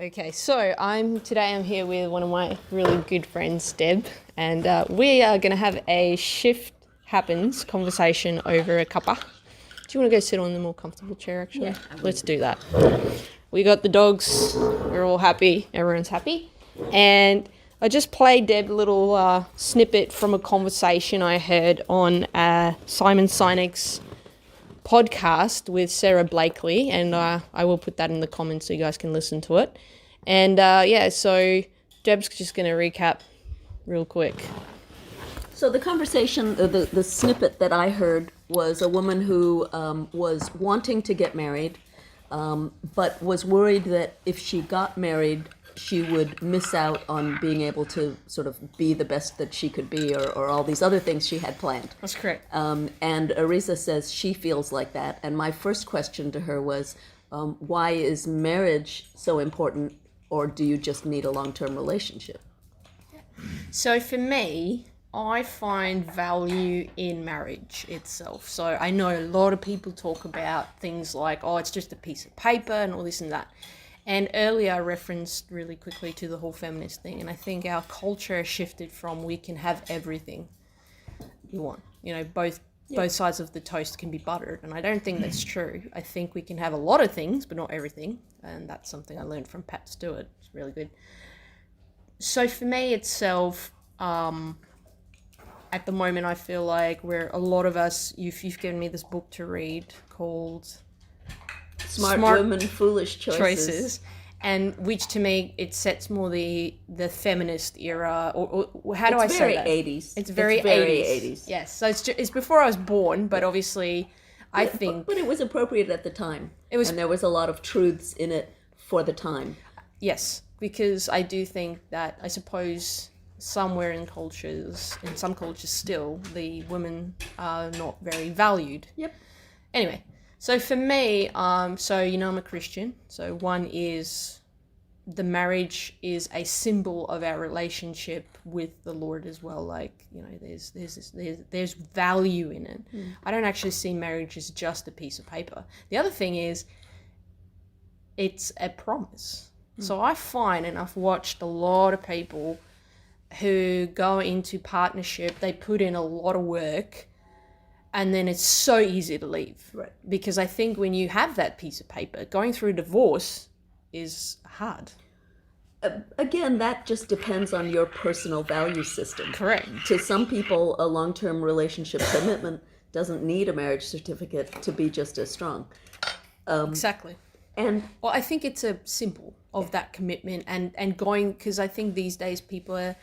Okay, so I'm here with one of my really good friends, Deb, and we are going to have a shift happens conversation over a cuppa. Do you want to go sit on the more comfortable chair, actually? Yeah, Let's do that. We got the dogs. We're all happy. Everyone's happy. And I just played Deb a little snippet from a conversation I heard on Simon Sinek's podcast with Sarah Blakely, and I will put that in the comments so you guys can listen to it. And so Deb's just going to recap real quick. So the conversation, the snippet that I heard was a woman who was wanting to get married, but was worried that if she got married, she would miss out on being able to sort of be the best that she could be, or all these other things she had planned. That's correct. And Ariza says she feels like that. And my first question to her was, why is marriage so important, or do you just need a long-term relationship? So for me, I find value in marriage itself. So I know a lot of people talk about things like, oh, it's just a piece of paper and all this and that. And earlier I referenced really quickly to the whole feminist thing. And I think our culture has shifted from we can have everything you want. You know, both sides of the toast can be buttered. And I don't think that's true. I think we can have a lot of things, but not everything. And that's something I learned from Pat Stewart. It's really good. So for me itself, at the moment, I feel like a lot of us, you've given me this book to read called Smart Women, Foolish Choices. And which to me, it sets more the feminist era, or how do I say that? It's very 80s. Yes, so it's before I was born, but obviously I think... But it was appropriate at the time. And there was a lot of truths in it for the time. Yes, because I do think that, I suppose... somewhere in some cultures still, the women are not very valued. Yep. Anyway, so for me, I'm a Christian. So one is the marriage is a symbol of our relationship with the Lord as well. Like, you know, there's value in it. I don't actually see marriage as just a piece of paper. The other thing is, it's a promise. So I find, and I've watched a lot of people who go into partnership, they put in a lot of work, and then it's so easy to leave. Right. Because I think when you have that piece of paper, going through a divorce is hard. Again, that just depends on your personal value system. Correct. To some people, a long-term relationship commitment doesn't need a marriage certificate to be just as strong. Exactly. And well, I think it's a symbol of that commitment and going, because I think these days people are,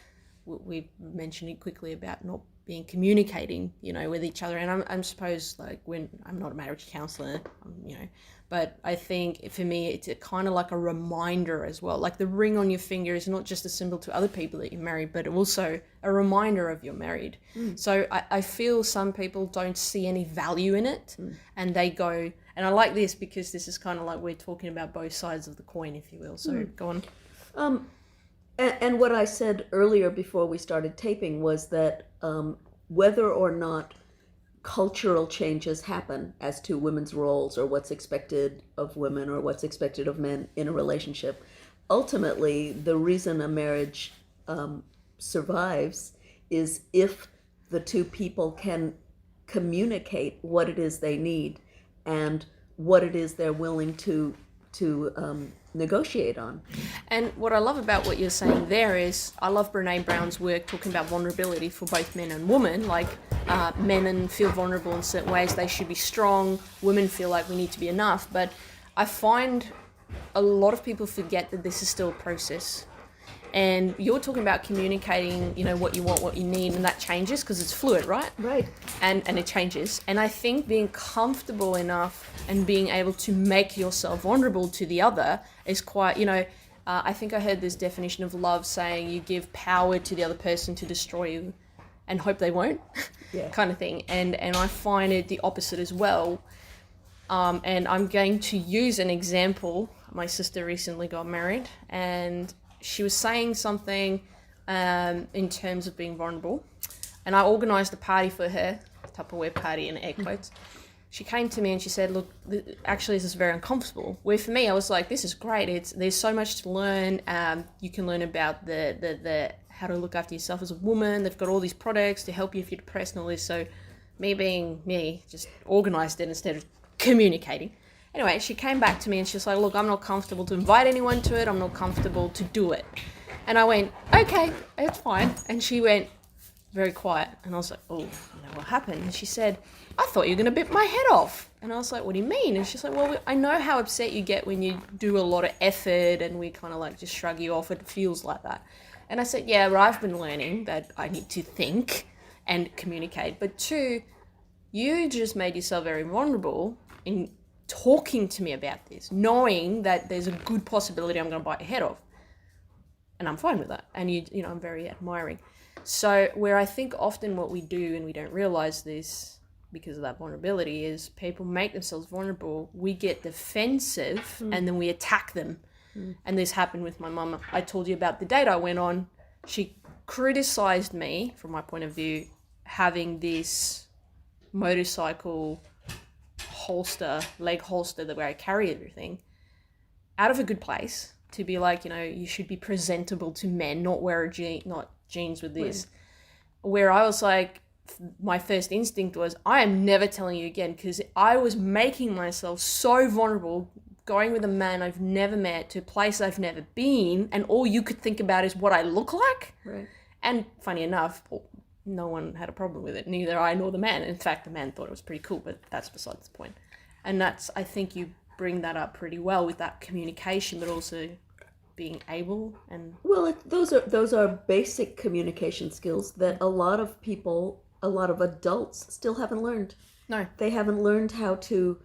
we mentioned it quickly about not being communicating, you know, with each other. And I'm suppose, like, when I'm not a marriage counselor, you know, but I think for me, it's a kind of like a reminder as well. Like the ring on your finger is not just a symbol to other people that you're married, but also a reminder of you're married. So I feel some people don't see any value in it, and they go, and I like this because this is kind of like we're talking about both sides of the coin, if you will. So go on. And what I said earlier before we started taping was that whether or not cultural changes happen as to women's roles or what's expected of women or what's expected of men in a relationship, ultimately the reason a marriage survives is if the two people can communicate what it is they need and what it is they're willing to negotiate on. And what I love about what you're saying there is, I love Brene Brown's work talking about vulnerability for both men and women. Like men feel vulnerable in certain ways, they should be strong. Women feel like we need to be enough. But I find a lot of people forget that this is still a process. And you're talking about communicating, you know, what you want, what you need, and that changes because it's fluid, right? Right. And it changes. And I think being comfortable enough and being able to make yourself vulnerable to the other is quite, you know, I think I heard this definition of love saying you give power to the other person to destroy you and hope they won't, kind of thing. And I find it the opposite as well. And I'm going to use an example. My sister recently got married, and she was saying something in terms of being vulnerable. And I organised a party for her, a Tupperware party in air quotes. she came to me and she said, look, actually this is very uncomfortable. Where for me, I was like, this is great. There's so much to learn. You can learn about the how to look after yourself as a woman. They've got all these products to help you if you're depressed and all this. So me being me, just organised it instead of communicating. Anyway, she came back to me and she's like, look, I'm not comfortable to invite anyone to it. I'm not comfortable to do it. And I went, okay, it's fine. And she went very quiet. And I was like, oh, what happened? And she said, I thought you were going to bit my head off. And I was like, what do you mean? And she's like, well, I know how upset you get when you do a lot of effort and we kind of like just shrug you off. It feels like that. And I said, yeah, but I've been learning that I need to think and communicate. But 2, you just made yourself very vulnerable in talking to me about this, knowing that there's a good possibility I'm going to bite your head off. And I'm fine with that. And you know, I'm very admiring. So where I think often what we do, and we don't realize this because of that vulnerability, is people make themselves vulnerable. We get defensive and then we attack them. And this happened with my mum. I told you about the date I went on. She criticized me, from my point of view, having this motorcycle holster, leg holster, the way I carry everything, out of a good place, to be like, you know, you should be presentable to men, not wear not jeans with this. Right. Where I was like, my first instinct was, I am never telling you again, because I was making myself so vulnerable, going with a man I've never met to a place I've never been, and all you could think about is what I look like. Right. And funny enough, no one had a problem with it, neither I nor the man. In fact, the man thought it was pretty cool, but that's besides the point. And that's, I think you bring that up pretty well with that communication, but also being able and... Well, those are basic communication skills that a lot of people, a lot of adults still haven't learned. No. They haven't learned how to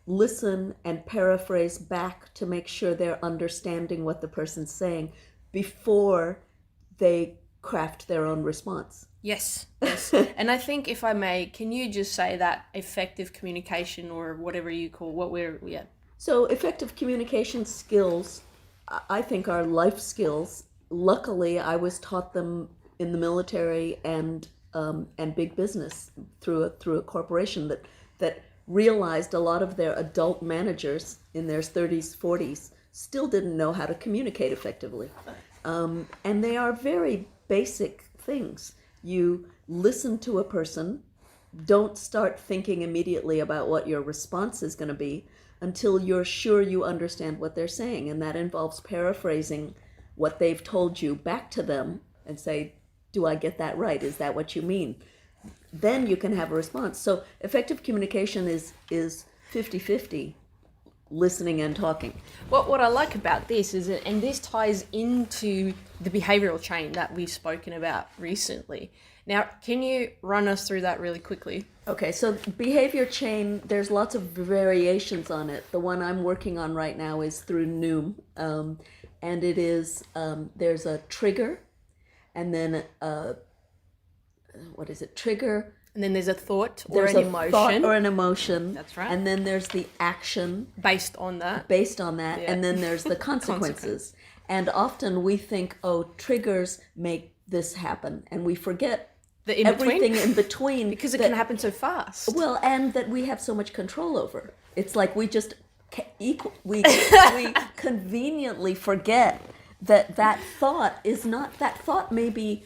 listen and paraphrase back to make sure they're understanding what the person's saying before they craft their own response. Yes. And I think, if I may, can you just say that effective communication, or whatever you call what we're... Yeah. So effective communication skills, I think, are life skills. Luckily, I was taught them in the military and big business through a corporation that realized a lot of their adult managers in their 30s, 40s still didn't know how to communicate effectively. And they are very basic things. You listen to a person, don't start thinking immediately about what your response is going to be until you're sure you understand what they're saying. And that involves paraphrasing what they've told you back to them and say, do I get that right? Is that what you mean? Then you can have a response. So effective communication is 50-50. Listening and talking. What I like about this is, and this ties into the behavioral chain that we've spoken about recently. Now, can you run us through that really quickly? Okay, so behavior chain, there's lots of variations on it. The one I'm working on right now is through Noom, and it is, there's a trigger, and then trigger. And then there's a thought or an emotion. Thought or an emotion. That's right. And then there's the action. Based on that. Yeah. And then there's the consequences. And often we think, triggers make this happen. And we forget everything in between. Because it can happen so fast. Well, and that we have so much control over. It's like we just, we conveniently forget that thought is not, that thought may be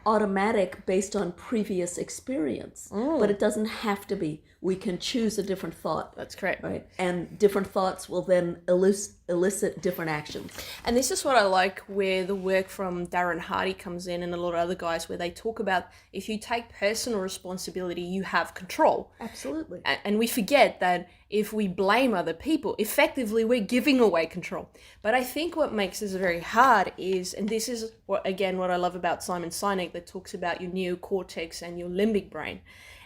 automatic based on previous experience, but it doesn't have to be. We can choose a different thought. That's correct. Right? And different thoughts will then elicit different actions. And this is what I like, where the work from Darren Hardy comes in, and a lot of other guys, where they talk about, if you take personal responsibility, you have control. Absolutely. And we forget that if we blame other people, effectively we're giving away control. But I think what makes this very hard is, and this is what I love about Simon Sinek, that talks about your neocortex and your limbic brain.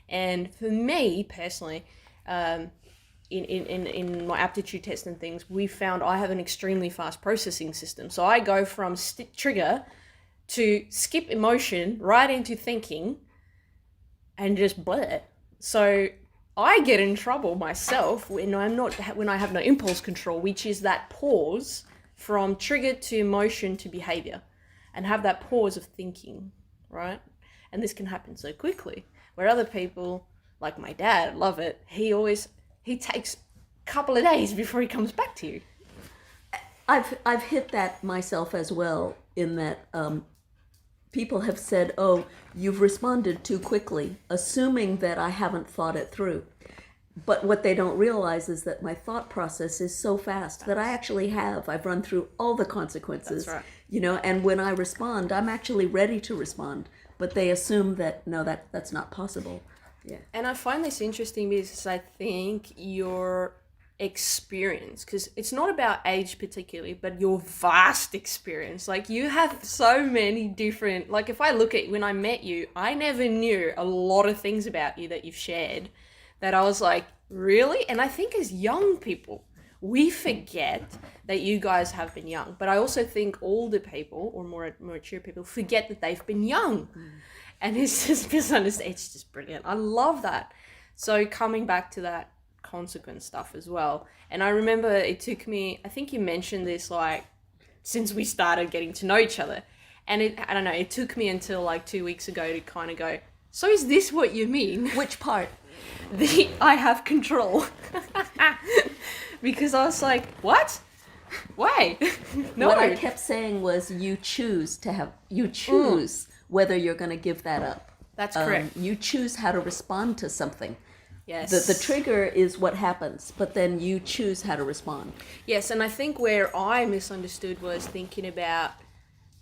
And for me personally, in my aptitude test and things, we found I have an extremely fast processing system. So I go from trigger to skip emotion right into thinking and just blur. So I get in trouble myself when I have no impulse control, which is that pause from trigger to emotion to behavior, and have that pause of thinking, right? And this can happen so quickly. Where other people, like my dad, love it. He takes a couple of days before he comes back to you. I've hit that myself as well, in that people have said, "Oh, you've responded too quickly," assuming that I haven't thought it through. But what they don't realize is that my thought process is so fast that I actually have. I've run through all the consequences, That's right. you know, and when I respond, I'm actually ready to respond. But they assume that, no, that's not possible. Yeah. And I find this interesting because I think your experience, because it's not about age particularly, but your vast experience. Like, you have so many different, like, if I look at when I met you, I never knew a lot of things about you that you've shared that I was like, really? And I think as young people, we forget that you guys have been young. But I also think older people, or more mature people, forget that they've been young. And it's just misunderstood. It's just brilliant. I love that. So coming back to that consequence stuff as well. And I remember it took me, I think you mentioned this, like, since we started getting to know each other. And I don't know, it took me until like 2 weeks ago to kind of go, so is this what you mean? Which part? I have control. Because I was like, what? Why? No. What I kept saying was, you choose whether you're going to give that up. That's correct. You choose how to respond to something. Yes. The trigger is what happens, but then you choose how to respond. Yes, and I think where I misunderstood was thinking about,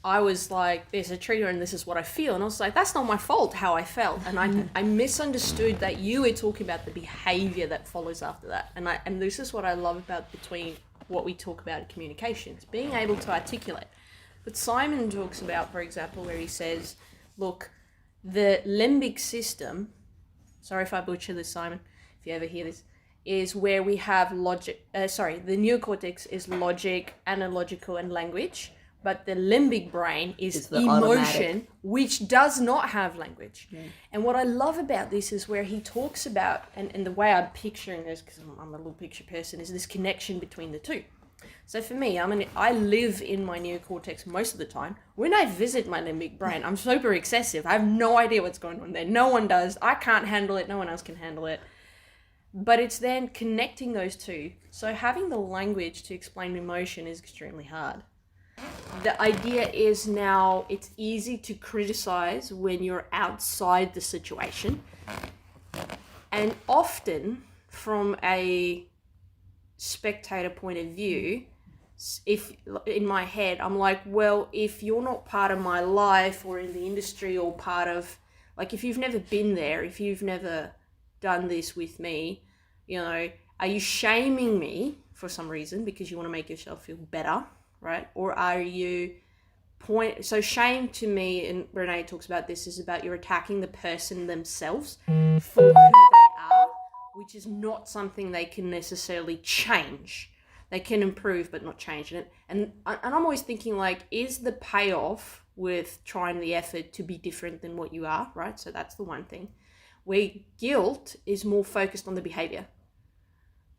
I was like, there's a trigger and this is what I feel. And I was like, that's not my fault how I felt. And I misunderstood that you were talking about the behavior that follows after that. And this is what I love about between what we talk about in communications, being able to articulate. But Simon talks about, for example, where he says, look, the limbic system, sorry if I butcher this, Simon, if you ever hear this, is where we have logic, the neocortex is logic, analogical, and language. But the limbic brain is the emotion, automatic, which does not have language. Yeah. And what I love about this is where he talks about, and the way I'm picturing this, because I'm a little picture person, is this connection between the two. So for me, I live in my neocortex most of the time. When I visit my limbic brain, I'm super excessive. I have no idea what's going on there. No one does. I can't handle it. No one else can handle it. But it's then connecting those two. So having the language to explain emotion is extremely hard. The idea is now it's easy to criticize when you're outside the situation. And often from a spectator point of view, if in my head, I'm like, well, if you're not part of my life or in the industry or part of, like, if you've never been there, if you've never done this with me, you know, are you shaming me for some reason because you want to make yourself feel better? Right? Or are you so shame to me, and Renee talks about this, is about you're attacking the person themselves for who they are, which is not something they can necessarily change. They can improve, but not change it. And I'm always thinking, like, is the payoff with trying the effort to be different than what you are, right? So that's the one thing. Where guilt is more focused on the behavior.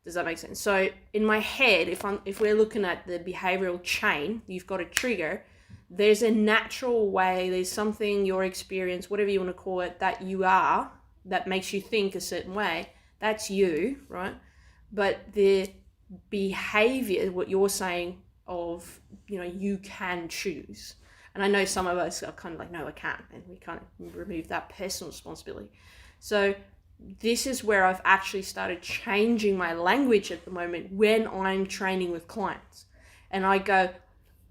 Does that make sense? So in my head, if we're looking at the behavioral chain, you've got a trigger, there's a natural way, there's something, your experience, whatever you want to call it, that you are, that makes you think a certain way. That's you, right? But the behavior, what you're saying of, you know, you can choose. And I know some of us are kind of like, no, I can't. And we kind of remove that personal responsibility. So this is where I've actually started changing my language at the moment when I'm training with clients. And I go,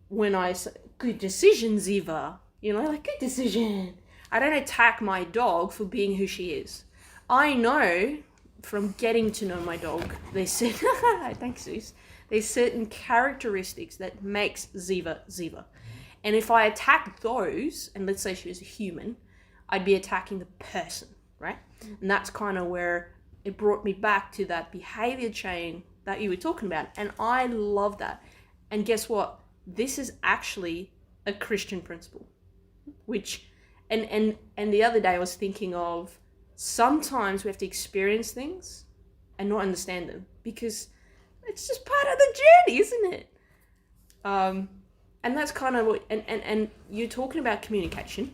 when I say, good decision, Ziva, you know, like, good decision. I don't attack my dog for being who she is. I know from getting to know my dog, there's thanks, Zeus, there's certain characteristics that makes Ziva Ziva. And if I attack those, and let's say she was a human, I'd be attacking the person, right? And that's kind of where it brought me back to that behavior chain that you were talking about. And I love that. And guess what? This is actually a Christian principle, which, and the other day I was thinking of, sometimes we have to experience things and not understand them because it's just part of the journey, isn't it? And that's kind of what, and you're talking about communication.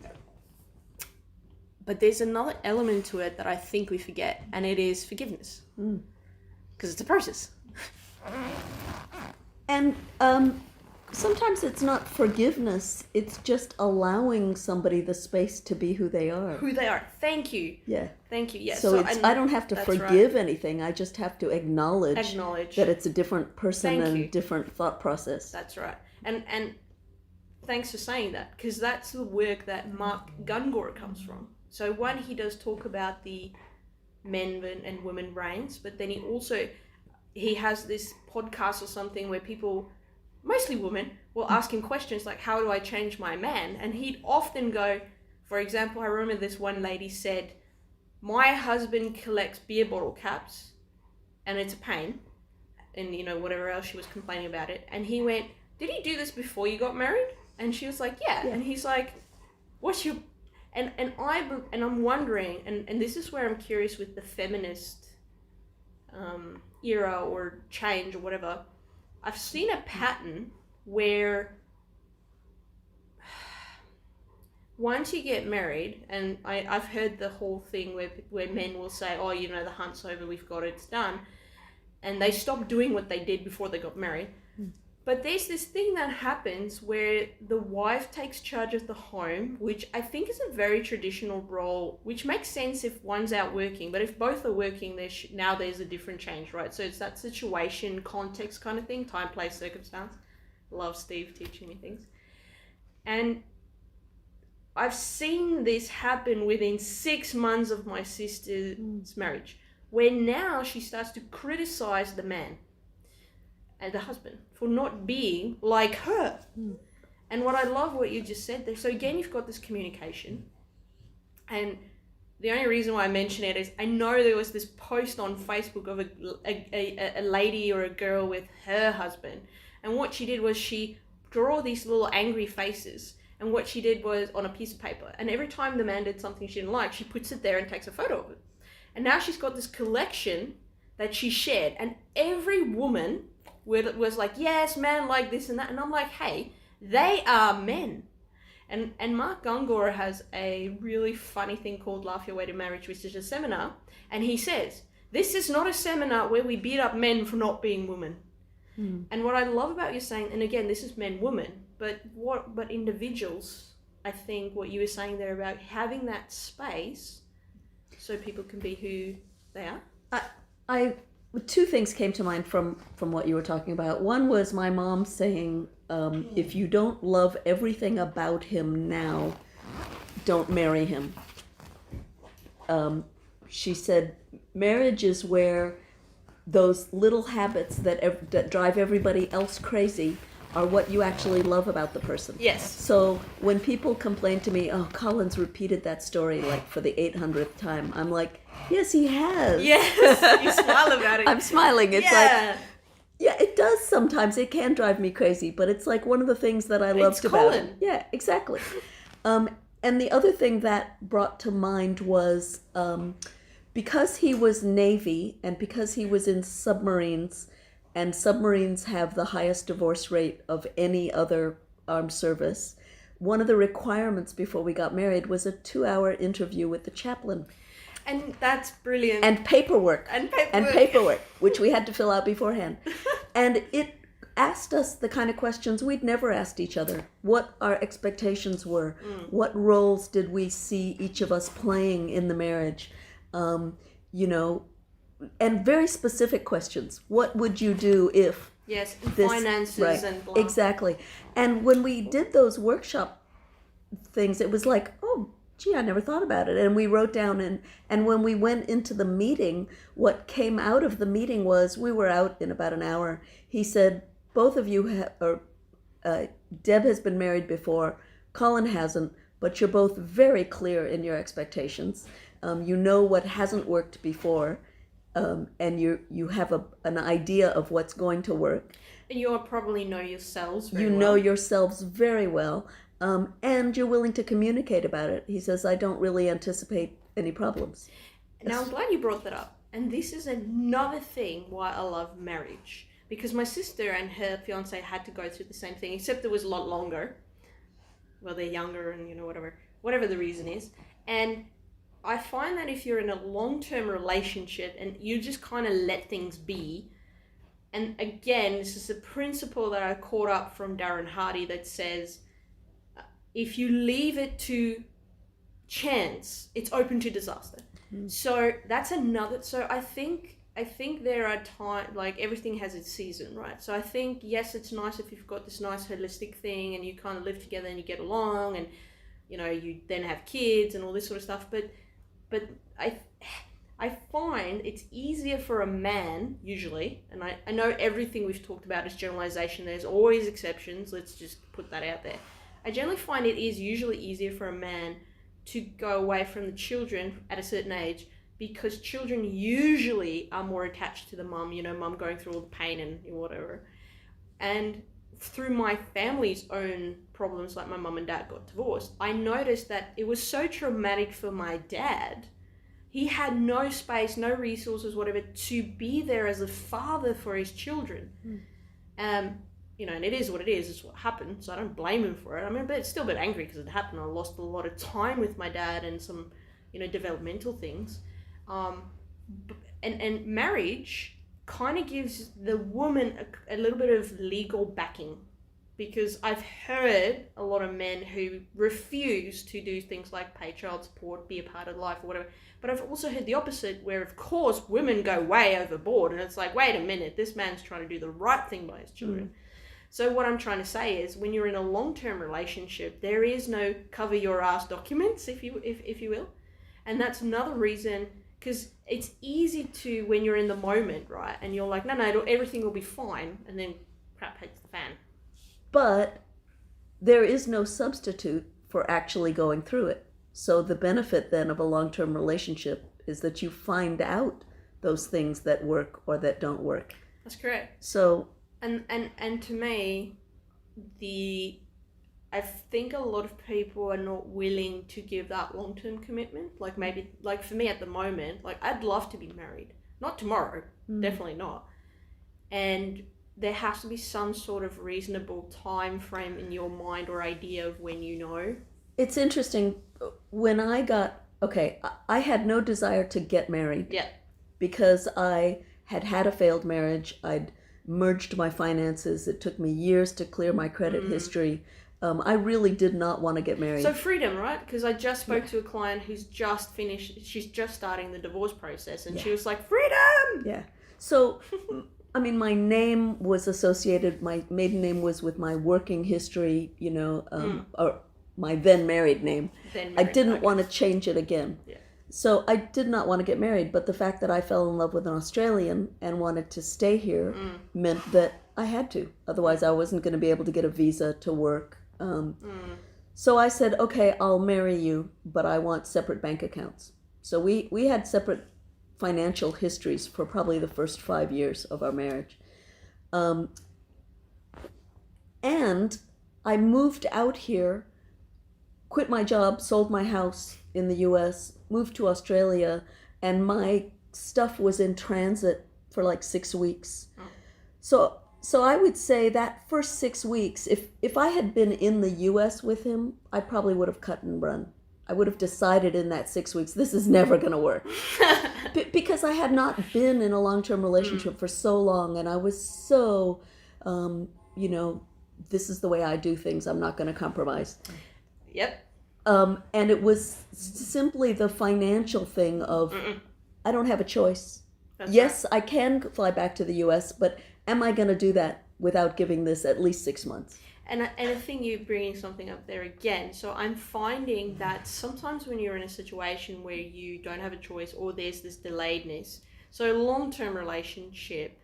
But there's another element to it that I think we forget, and it is forgiveness. Because it's a process. And sometimes it's not forgiveness, it's just allowing somebody the space to be who they are. Who they are. Thank you. Yeah. Thank you. Yes. So I don't have to forgive anything. I just have to acknowledge that it's a different person and a different thought process. That's right. And thanks for saying that, because that's the work that Mark Gungor comes from. So one, he does talk about the men and women brains, but then he has this podcast or something where people, mostly women, will ask him questions like, how do I change my man? And he'd often go, for example, I remember this one lady said, my husband collects beer bottle caps and it's a pain, and whatever else she was complaining about it. And he went, did he do this before you got married? And she was like, yeah. And he's like, what's your... And I'm wondering, and this is where I'm curious with the feminist era or change or whatever. I've seen a pattern where once you get married, and I've heard the whole thing where men will say, oh, the hunt's over, we've got it, it's done. And they stop doing what they did before they got married. But there's this thing that happens where the wife takes charge of the home, which I think is a very traditional role, which makes sense if one's out working. But if both are working, now there's a different change, right? So it's that situation, context kind of thing, time, place, circumstance. Love Steve teaching me things. And I've seen this happen within 6 months of my sister's marriage, where now she starts to criticize the man and the husband for not being like her. And what I love what you just said there. So again, you've got this communication. And the only reason why I mention it is I know there was this post on Facebook of a lady or a girl with her husband. And what she did was she drew all these little angry faces. And what she did was on a piece of paper. And every time the man did something she didn't like, she puts it there and takes a photo of it. And now she's got this collection that she shared. And every woman was like, yes, men like this and that. And I'm like, hey, they are men. And Mark Gungor has a really funny thing called Laugh Your Way to Marriage, which is a seminar. And he says, this is not a seminar where we beat up men for not being women. And what I love about you saying, and again, this is men, women, but individuals, I think what you were saying there about having that space so people can be who they are. Two things came to mind from what you were talking about. One was my mom saying, if you don't love everything about him now, don't marry him. She said, marriage is where those little habits that drive everybody else crazy are what you actually love about the person. Yes. So when people complain to me, oh, Colin's repeated that story like for the 800th time, I'm like, yes, he has. Yes, you smile about it. I'm smiling. It's like, yeah, it does sometimes. It can drive me crazy, but it's like one of the things that I loved about it. Yeah, exactly. And the other thing that brought to mind was because he was Navy and because he was in submarines, and submarines have the highest divorce rate of any other armed service, one of the requirements before we got married was a 2-hour interview with the chaplain. And that's brilliant. And paperwork. Which we had to fill out beforehand. And it asked us the kind of questions we'd never asked each other. What our expectations were. What roles did we see each of us playing in the marriage? And very specific questions. What would you do if... Yes, finances right, and blah. Exactly. And when we did those workshop things, it was like, oh, gee, I never thought about it. And we wrote down, and when we went into the meeting, what came out of the meeting was, we were out in about an hour. He said, both of you, Deb has been married before, Colin hasn't, but you're both very clear in your expectations. You know what hasn't worked before. And you have an idea of what's going to work. And you probably know yourselves very well. You know yourselves very well. And you're willing to communicate about it. He says, I don't really anticipate any problems. Now, I'm glad you brought that up. And this is another thing why I love marriage. Because my sister and her fiancé had to go through the same thing, except it was a lot longer. Well, they're younger and, whatever the reason is. And I find that if you're in a long-term relationship and you just kind of let things be, and again, this is a principle that I caught up from Darren Hardy that says, if you leave it to chance, it's open to disaster. So that's another. So I think there are times, like everything has its season, right? So I think, yes, it's nice if you've got this nice holistic thing and you kind of live together and you get along and, you know, you then have kids and all this sort of stuff. But I find it's easier for a man, usually, and I know everything we've talked about is generalization. There's always exceptions. Let's just put that out there. I generally find it is usually easier for a man to go away from the children at a certain age, because children usually are more attached to the mum, you know, mum going through all the pain and whatever. And through my family's own problems, like my mum and dad got divorced, I noticed that it was so traumatic for my dad. He had no space, no resources, whatever, to be there as a father for his children. You know, and it is what it is. It's what happened, so I don't blame him for it. I mean, but it's still a bit angry because it happened. I lost a lot of time with my dad and some, you know, developmental things. And marriage kind of gives the woman a little bit of legal backing, because I've heard a lot of men who refuse to do things like pay child support, be a part of life or whatever. But I've also heard the opposite, where of course women go way overboard, and it's like, wait a minute, this man's trying to do the right thing by his children. So what I'm trying to say is, when you're in a long-term relationship, there is no cover your ass documents, if you will. And that's another reason, because it's easy to, when you're in the moment, right, and you're like, no, everything will be fine, and then crap hits the fan. But there is no substitute for actually going through it. So the benefit then of a long-term relationship is that you find out those things that work or that don't work. That's correct. So and to me, I think a lot of people are not willing to give that long-term commitment. Like maybe, like for me at the moment, like I'd love to be married. Not tomorrow, definitely not. And there has to be some sort of reasonable time frame in your mind or idea of when you know. It's interesting. When I had no desire to get married. Yeah. Because I had a failed marriage. I'd merged my finances. It took me years to clear my credit history. I really did not want to get married. So freedom, right? Because I just spoke to a client who's just finished, she's just starting the divorce process, and she was like, freedom! Yeah. So, I mean, my name was associated, my maiden name was with my working history, you know, or my then married name. I didn't want to change it again. Yeah. So I did not want to get married, but the fact that I fell in love with an Australian and wanted to stay here meant that I had to. Otherwise, I wasn't going to be able to get a visa to work. So I said, okay, I'll marry you, but I want separate bank accounts. So we had separate financial histories for probably the first 5 years of our marriage. And I moved out here, quit my job, sold my house in the US, moved to Australia, and my stuff was in transit for like 6 weeks. So I would say that first 6 weeks, if I had been in the US with him, I probably would have cut and run. I would have decided in that 6 weeks, this is never going to work. Because I had not been in a long-term relationship for so long, and I was so, you know, this is the way I do things. I'm not going to compromise. Yep. And it was simply the financial thing of, I don't have a choice. That's yes, right. I can fly back to the US, but am I going to do that without giving this at least 6 months? And I think you're bringing something up there again. So I'm finding that sometimes when you're in a situation where you don't have a choice, or there's this delayedness, so a long-term relationship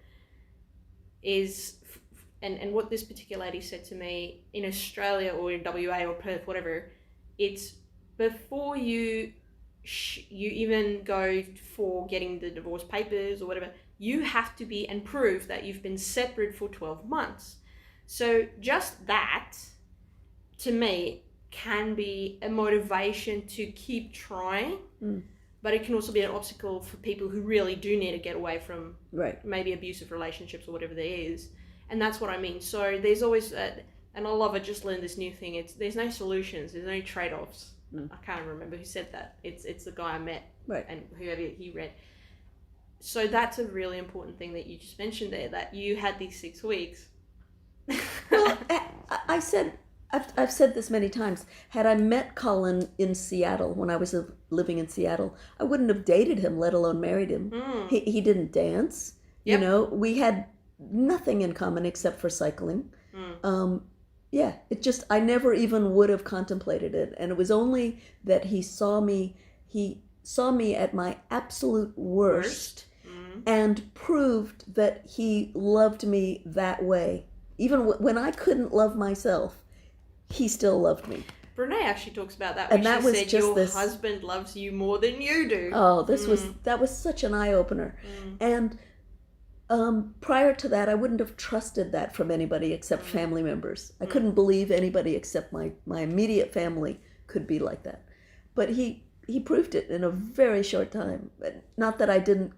is, and what this particular lady said to me, in Australia or in WA or Perth, whatever, it's before you even go for getting the divorce papers or whatever, you have to be and prove that you've been separate for 12 months. So just that, to me, can be a motivation to keep trying, but it can also be an obstacle for people who really do need to get away from maybe abusive relationships or whatever there is. And that's what I mean. So there's always, and I love, I just learned this new thing, there's no solutions, there's no trade-offs. I can't remember who said that. It's the guy I met, Right. and whoever he read. So that's a really important thing that you just mentioned there, that you had these 6 weeks. Well, I said, I've said this many times. Had I met Colin in Seattle when I was living in Seattle, I wouldn't have dated him, let alone married him. He didn't dance. Yep. You know, we had nothing in common except for cycling. Yeah, it just, I never even would have contemplated it. And it was only that he saw me at my absolute worst. And proved that he loved me that way. Even when I couldn't love myself, he still loved me. Brene actually talks about that. And when that she was said just your this, husband loves you more than you do. Oh, that was such an eye-opener. And prior to that, I wouldn't have trusted that from anybody except family members. I couldn't believe anybody except my immediate family could be like that. But he proved it in a very short time. Not that I didn't.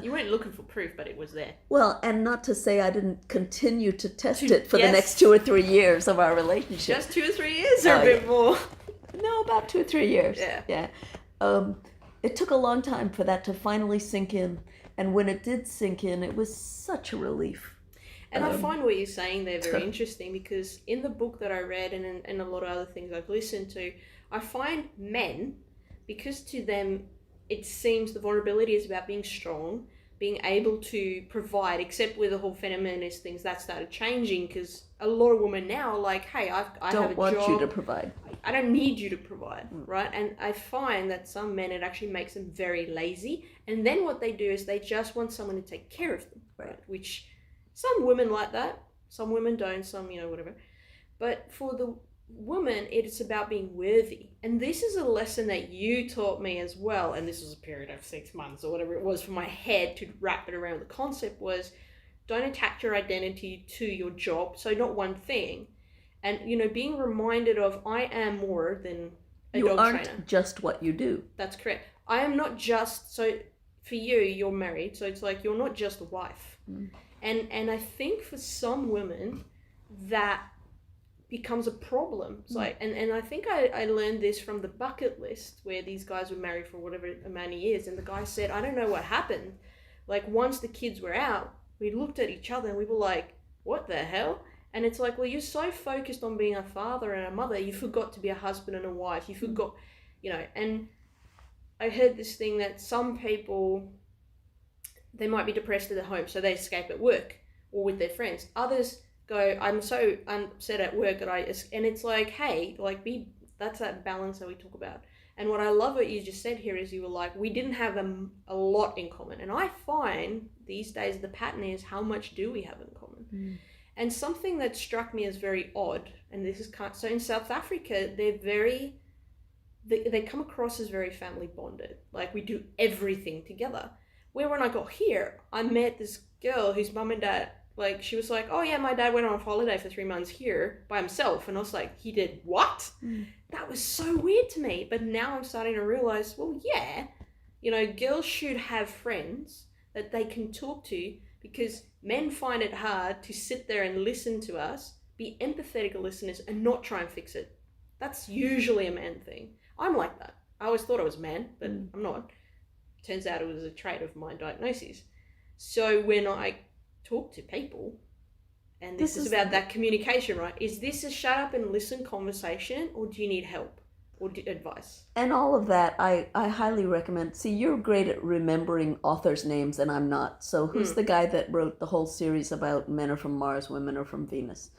You weren't looking for proof, but it was there. Well, and not to say I didn't continue to test it for the next 2 or 3 years of our relationship. Just 2 or 3 years, or a bit more. No, about 2 or 3 years. Yeah. It took a long time for that to finally sink in, and when it did sink in, it was such a relief. And I find what you're saying there very interesting, because in the book that I read and a lot of other things I've listened to, I find men, because to them it seems the vulnerability is about being strong, being able to provide, except with the whole feminist things that started changing, because a lot of women now are like, hey, I have a job. Don't want you to provide. I don't need you to provide, right? And I find that some men, it actually makes them very lazy. And then what they do is they just want someone to take care of them, right? Which some women like that, some women don't, some, whatever. But for the woman, it's about being worthy. And this is a lesson that you taught me as well. And this was a period of 6 months or whatever it was for my head to wrap it around. The concept was, don't attach your identity to your job. So not one thing. And, being reminded of, I am more than a dog trainer. You aren't just what you do. That's correct. I am not just, so for you, you're married. So it's like, you're not just a wife. And I think for some women, that becomes a problem. So and I think I learned this from the bucket list, where these guys were married for whatever amount of years, and the guy said, I don't know what happened. Like, once the kids were out, we looked at each other and we were like, what the hell? And it's like, well, you're so focused on being a father and a mother, you forgot to be a husband and a wife. You forgot, and I heard this thing that some people, they might be depressed at home, so they escape at work or with their friends. Others go, I'm so upset at work that and it's like, hey, that's that balance that we talk about. And what I love what you just said here is, you were like, we didn't have a lot in common. And I find these days the pattern is, how much do we have in common? And something that struck me as very odd, and this is so in South Africa, they come across as very family bonded. Like, we do everything together. Where when I got here, I met this girl whose mum and dad, like, she was like, oh yeah, my dad went on holiday for 3 months here by himself. And I was like, he did what? That was so weird to me. But now I'm starting to realize, well, yeah, girls should have friends that they can talk to, because men find it hard to sit there and listen to us, be empathetic listeners, and not try and fix it. That's usually a man thing. I'm like that. I always thought I was a man, but I'm not. Turns out it was a trait of my diagnosis. So when I talk to people, and this is about that communication, right? Is this a shut up and listen conversation, or do you need help or advice? And all of that, I highly recommend. See, you're great at remembering authors' names, and I'm not. So who's the guy that wrote the whole series about men are from Mars, women are from Venus?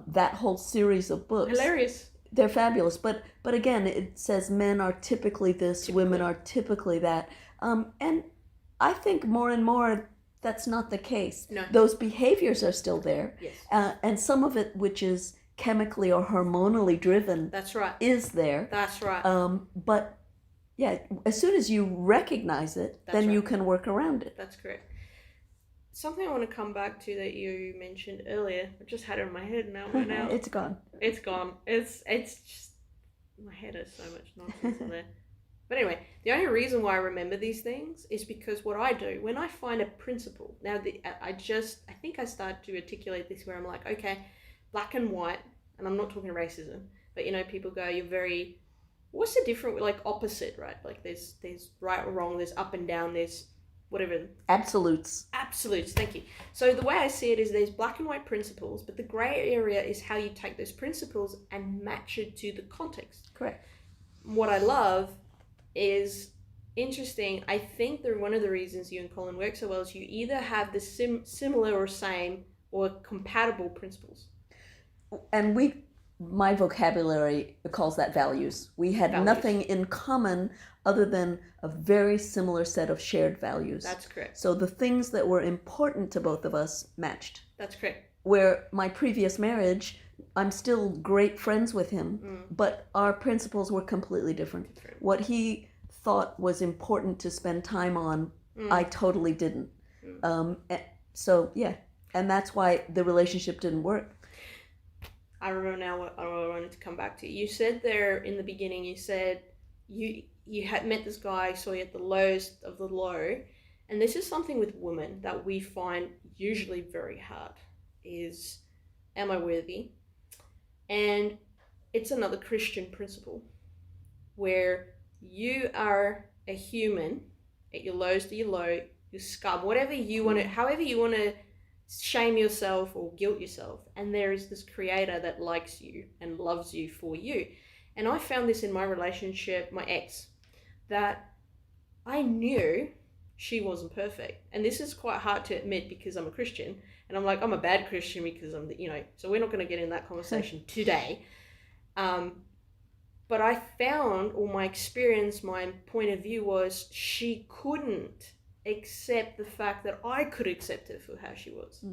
That whole series of books. Hilarious. They're fabulous. But again, it says men are typically this, women are typically that. And I think more and more, that's not the case. No. Those behaviors are still there. Yes. And some of it, which is chemically or hormonally driven, that's right, is there. That's right. But yeah, as soon as you recognize it, that's then right. You can work around it. That's correct. Something I want to come back to that you mentioned earlier, I just had it in my head now. It's gone. It's gone. It's just, my head has so much nonsense in there. But anyway, the only reason why I remember these things is because what I do, when I find a principle, now I think I start to articulate this where I'm like, okay, black and white, and I'm not talking racism, but people go, you're very what's the different, like, opposite, right? Like, there's right or wrong, there's up and down, there's whatever. Absolutes. Absolutes, thank you. So the way I see it is there's black and white principles, but the grey area is how you take those principles and match it to the context. Correct. What I love is interesting. I think that one of the reasons you and Colin work so well is you either have the similar or same or compatible principles. And my vocabulary calls that values. We had nothing in common other than a very similar set of shared values. That's correct. So the things that were important to both of us matched. That's correct. Where my previous marriage, I'm still great friends with him, but our principles were completely different. What he thought was important to spend time on, I totally didn't. So, yeah. And that's why the relationship didn't work. I remember now what I wanted to come back to. You said there in the beginning, you said you had met this guy, saw you at the lowest of the low. And this is something with women that we find usually very hard is, am I worthy? And it's another Christian principle where you are a human at your lowest of your low, your scum, whatever you want to, however you want to shame yourself or guilt yourself, and there is this creator that likes you and loves you for you. And I found this in my relationship, my ex, that I knew she wasn't perfect, and this is quite hard to admit because I'm a Christian, and I'm like, I'm a bad Christian because I'm so we're not going to get in that conversation today. But I found, or my experience, my point of view was she couldn't accept the fact that I could accept her for how she was.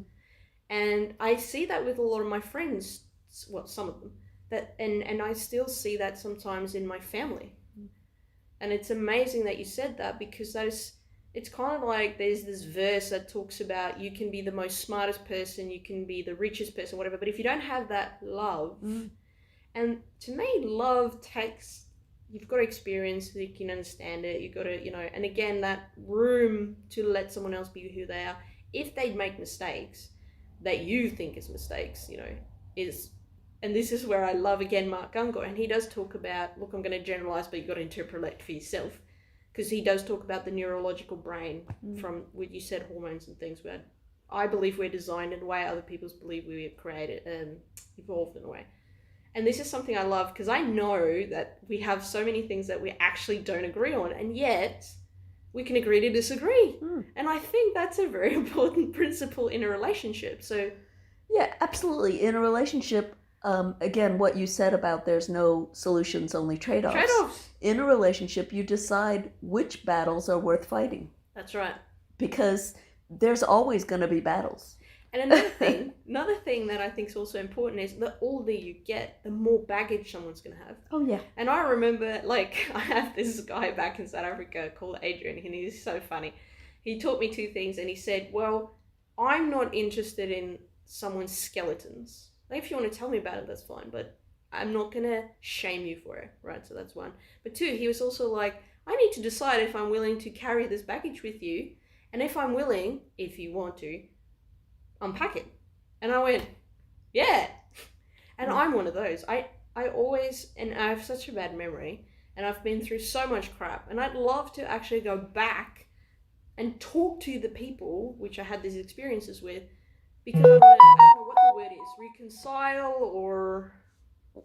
And I see that with a lot of my friends, well, some of them, that and I still see that sometimes in my family. And it's amazing that you said that, because it's kind of like there's this verse that talks about you can be the most smartest person, you can be the richest person, whatever, but if you don't have that love, and to me, love takes, you've got to experience it, you can understand it, you've got to, and again, that room to let someone else be who they are. If they make mistakes that you think is mistakes, is, and this is where I love, again, Mark Gungor, and he does talk about, look, I'm going to generalize, but you've got to interpret it for yourself, because he does talk about the neurological brain from, what you said, hormones and things, where I believe we're designed in a way, other people believe we were created and evolved in a way. And this is something I love, because I know that we have so many things that we actually don't agree on, and yet we can agree to disagree. And I think that's a very important principle in a relationship. So, yeah, absolutely. In a relationship, again, what you said about there's no solutions, only trade-offs. Trade-offs. In a relationship, you decide which battles are worth fighting. That's right. Because there's always going to be battles. And another thing that I think is also important is the older you get, the more baggage someone's going to have. Oh, yeah. And I remember, I have this guy back in South Africa called Adrian, and he's so funny. He taught me two things, and he said, well, I'm not interested in someone's skeletons. Like, if you want to tell me about it, that's fine, but I'm not going to shame you for it, right? So that's one. But two, he was also like, I need to decide if I'm willing to carry this baggage with you, and if I'm willing, if you want to, unpack it. And I went, yeah. And I'm one of those. I always, and I have such a bad memory, and I've been through so much crap, and I'd love to actually go back and talk to the people which I had these experiences with, because I don't know what the word is, reconcile or...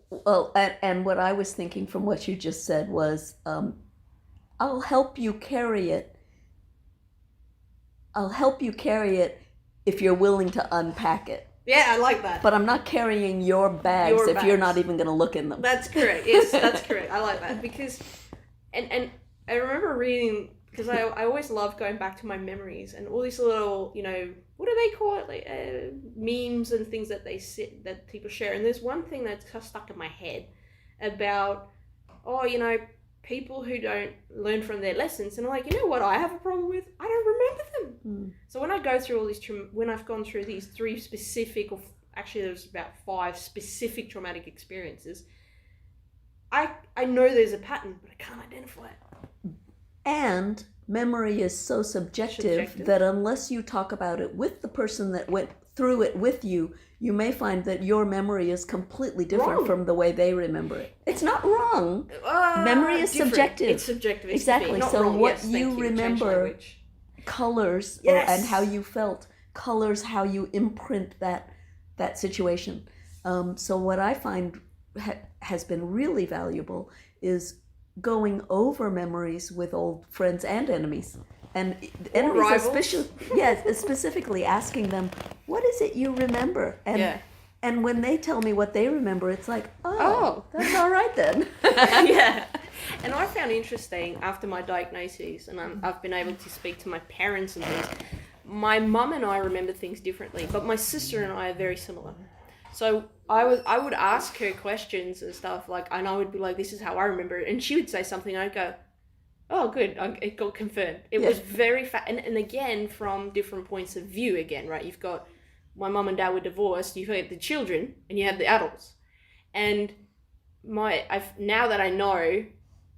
Well, and what I was thinking from what you just said was, I'll help you carry it. I'll help you carry it if you're willing to unpack it. Yeah, I like that. But I'm not carrying your bags if you're not even going to look in them. That's correct. Yes, that's correct. I like that, because, and I remember reading, because I always love going back to my memories and all these little, what do they call it? Like memes and things that that people share. And there's one thing that's stuck in my head about, people who don't learn from their lessons, and I'm like, you know what I have a problem with? I don't remember them. So when I go through all these, when I've gone through these 3 specific, or actually there's about 5 specific traumatic experiences, I know there's a pattern, but I can't identify it. And memory is so subjective that unless you talk about it with the person that went through it with you, you may find that your memory is completely different Wrong. from the way they remember it. It's not wrong. Memory is Different. subjective. It's subjective. It's Exactly. not So wrong. what Yes, thank you Change remember language. colors Yes. and how you felt, colors how you imprint that situation. So what I find has been really valuable is going over memories with old friends and enemies. And enemies, rivals. specifically asking them, what is it you remember? And when they tell me what they remember, it's like, oh, that's all right then. Yeah. And I found interesting after my diagnosis, and I've been able to speak to my parents and things, my mum and I remember things differently, but my sister and I are very similar. So I would ask her questions and stuff, like, and I would be like, this is how I remember it. And she would say something, and I'd go, oh, good, it got confirmed. It was very and again, from different points of view again, right? You've got, my mum and dad were divorced, you've got the children, and you have the adults. And now that I know,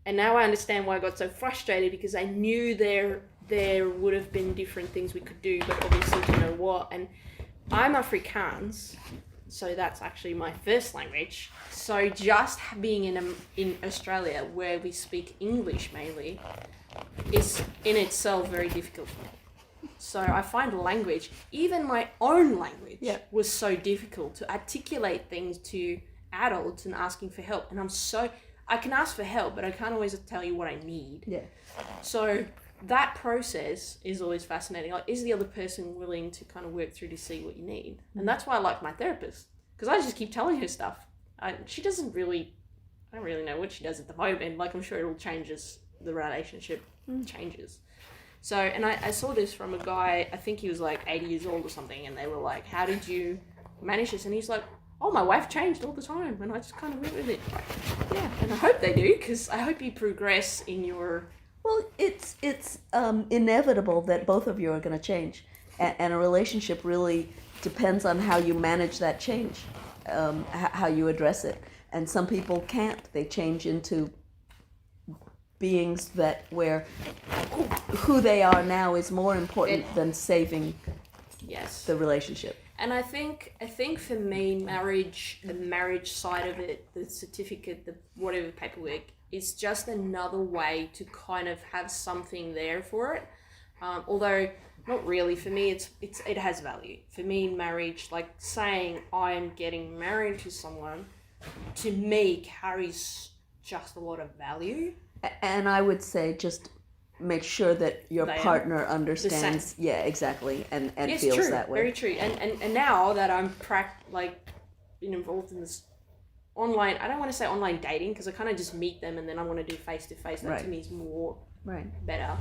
and now I understand why I got so frustrated, because I knew there would have been different things we could do, but obviously to know what. And I'm Afrikaans, so that's actually my first language. So just being in Australia, where we speak English mainly, is in itself very difficult for me. So I find language, even my own language, was so difficult to articulate things to adults and asking for help. And I can ask for help, but I can't always tell you what I need. Yeah. So that process is always fascinating. Like, is the other person willing to kind of work through to see what you need? And that's why I like my therapist, because I just keep telling her stuff. She doesn't really, I don't really know what she does at the moment. Like, I'm sure it all changes, the relationship changes. So, and I saw this from a guy, I think he was like 80 years old or something, and they were like, how did you manage this? And he's like, oh, my wife changed all the time, and I just kind of went with it. Yeah, and I hope they do, because I hope you progress in your... Well, it's inevitable that both of you are going to change, and a relationship really depends on how you manage that change, how you address it. And some people can't. They change into beings where who they are now is more important than saving the relationship. And I think for me, the marriage side of it, the certificate, the whatever paperwork, is just another way to kind of have something there for it. Although not really, for me, it has value. For me, marriage, like saying I am getting married to someone, to me carries just a lot of value. And I would say just make sure that your partner understands. Yeah, exactly, and yes, feels true, that way. Very true. And now that I'm been involved in this online, I don't want to say online dating, because I kind of just meet them and then I want to do face to face. That to me is more better.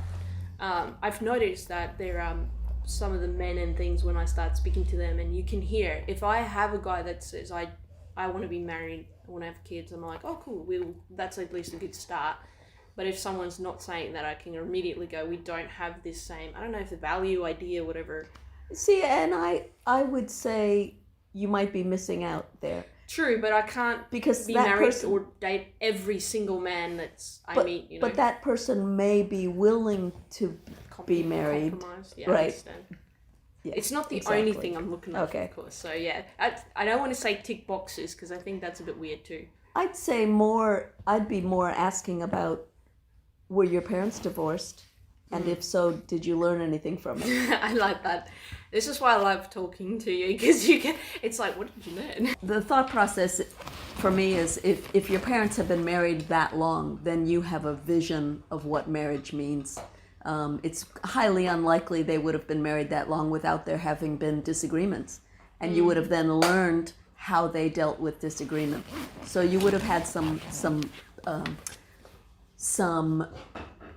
I've noticed that there are some of the men and things, when I start speaking to them, and you can hear, if I have a guy that says I want to be married, I want to have kids, I'm like, oh cool, that's at least a good start. But if someone's not saying that, I can immediately go, we don't have this same, I don't know if the value, idea, whatever. See, and I would say you might be missing out there. True, but I can't be married or date every single man I meet, you know. But that person may be willing to be married. Compromise. Yeah, right. I understand. Yeah, it's not the only thing I'm looking at, of course. So yeah, I don't want to say tick boxes, because I think that's a bit weird too. I'd say I'd be more asking about, were your parents divorced? And if so, did you learn anything from it? I like that. This is why I love talking to you, because it's like, what did you learn? The thought process for me is, if your parents have been married that long, then you have a vision of what marriage means. It's highly unlikely they would have been married that long without there having been disagreements. And you would have then learned how they dealt with disagreement. So you would have had some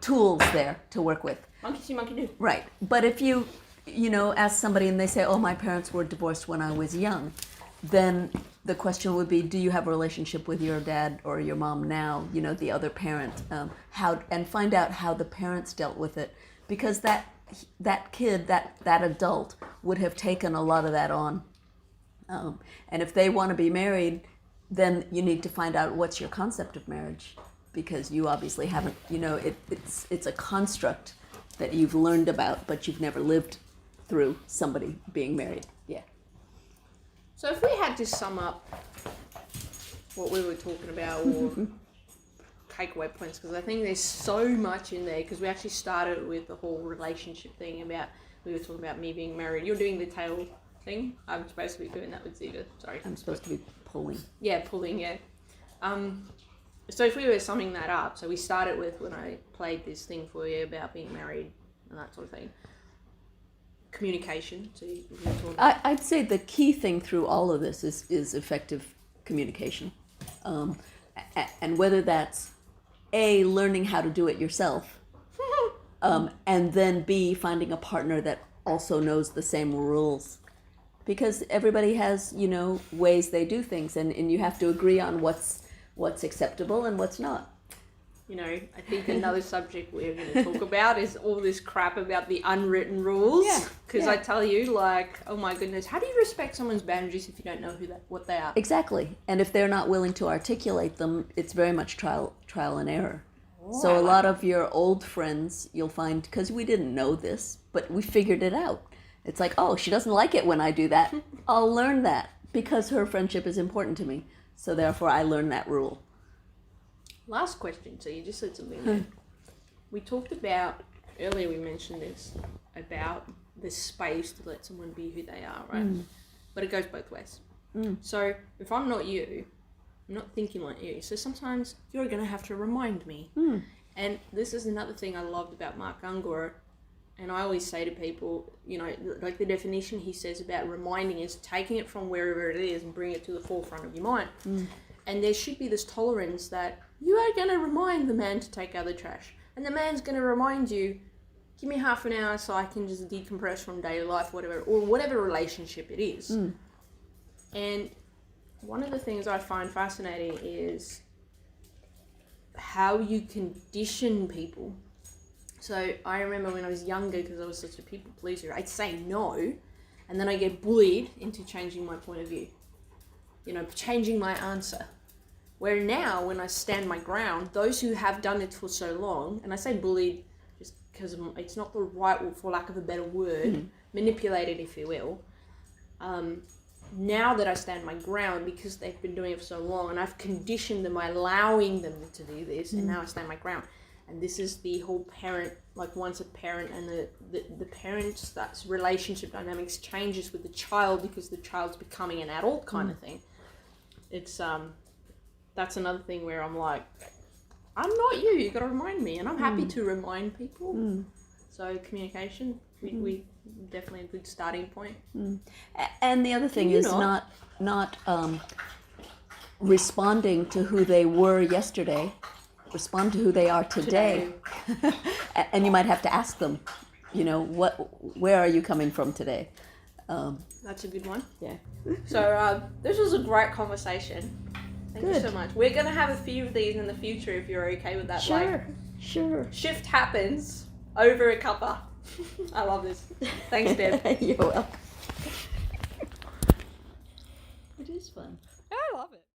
tools there to work with. Monkey see, monkey do. Right. But if you ask somebody and they say, oh, my parents were divorced when I was young, then the question would be, do you have a relationship with your dad or your mom now, the other parent, and find out how the parents dealt with it, because that kid, that adult would have taken a lot of that on. And if they want to be married, then you need to find out what's your concept of marriage, because you obviously haven't, it's a construct that you've learned about, but you've never lived through somebody being married. Yeah. So if we had to sum up what we were talking about, or takeaway points, because I think there's so much in there, because we actually started with the whole relationship thing about, we were talking about me being married. You're doing the tail thing. I'm supposed to be doing that with Zita. Sorry. I'm supposed to be pulling. Yeah, pulling, yeah. So if we were summing that up, so we started with when I played this thing for you about being married and that sort of thing. Communication. So you were talking about. I'd say the key thing through all of this is effective communication. And whether that's A, learning how to do it yourself, and then B, finding a partner that also knows the same rules. Because everybody has, ways they do things, and you have to agree on what's acceptable and what's not. I think another subject we're going to talk about is all this crap about the unwritten rules. Yeah. Because I tell you, oh my goodness, how do you respect someone's boundaries if you don't know what they are? Exactly. And if they're not willing to articulate them, it's very much trial and error. Oh, So a lot of your old friends, you'll find, because we didn't know this, but we figured it out. It's like, oh, she doesn't like it when I do that. I'll learn that because her friendship is important to me. So therefore, I learn that rule. Last question. So you just said something there. We talked about, earlier we mentioned this, about the space to let someone be who they are, right? But it goes both ways. So if I'm not you, I'm not thinking like you. So sometimes you're going to have to remind me. And this is another thing I loved about Mark Ungor. And I always say to people, like the definition he says about reminding is taking it from wherever it is and bring it to the forefront of your mind. And there should be this tolerance that you are going to remind the man to take out the trash. And the man's going to remind you, give me half an hour so I can just decompress from daily life, whatever, or whatever relationship it is. And one of the things I find fascinating is how you condition people. So I remember when I was younger, because I was such a people pleaser, I'd say no, and then I get bullied into changing my point of view, changing my answer. Where now, when I stand my ground, those who have done it for so long, and I say bullied just because it's not the right, for lack of a better word, manipulated, if you will. Now that I stand my ground, because they've been doing it for so long, and I've conditioned them by allowing them to do this, and now I stand my ground. And this is the whole parent, like once a parent and the parents, that's relationship dynamics changes with the child because the child's becoming an adult kind of thing. It's, that's another thing where I'm like, I'm not you got to remind me. And I'm happy to remind people. So communication, we definitely a good starting point. And the other thing is not responding to who they were yesterday. Respond to who they are today. And you might have to ask them, where are you coming from today? That's a good one. Yeah. So this was a great conversation. Thank you Good. so much. We're going to have a few of these in the future if you're okay with that. Sure. Shift happens over a cuppa. I love this. Thanks, Deb. You're welcome. It is fun.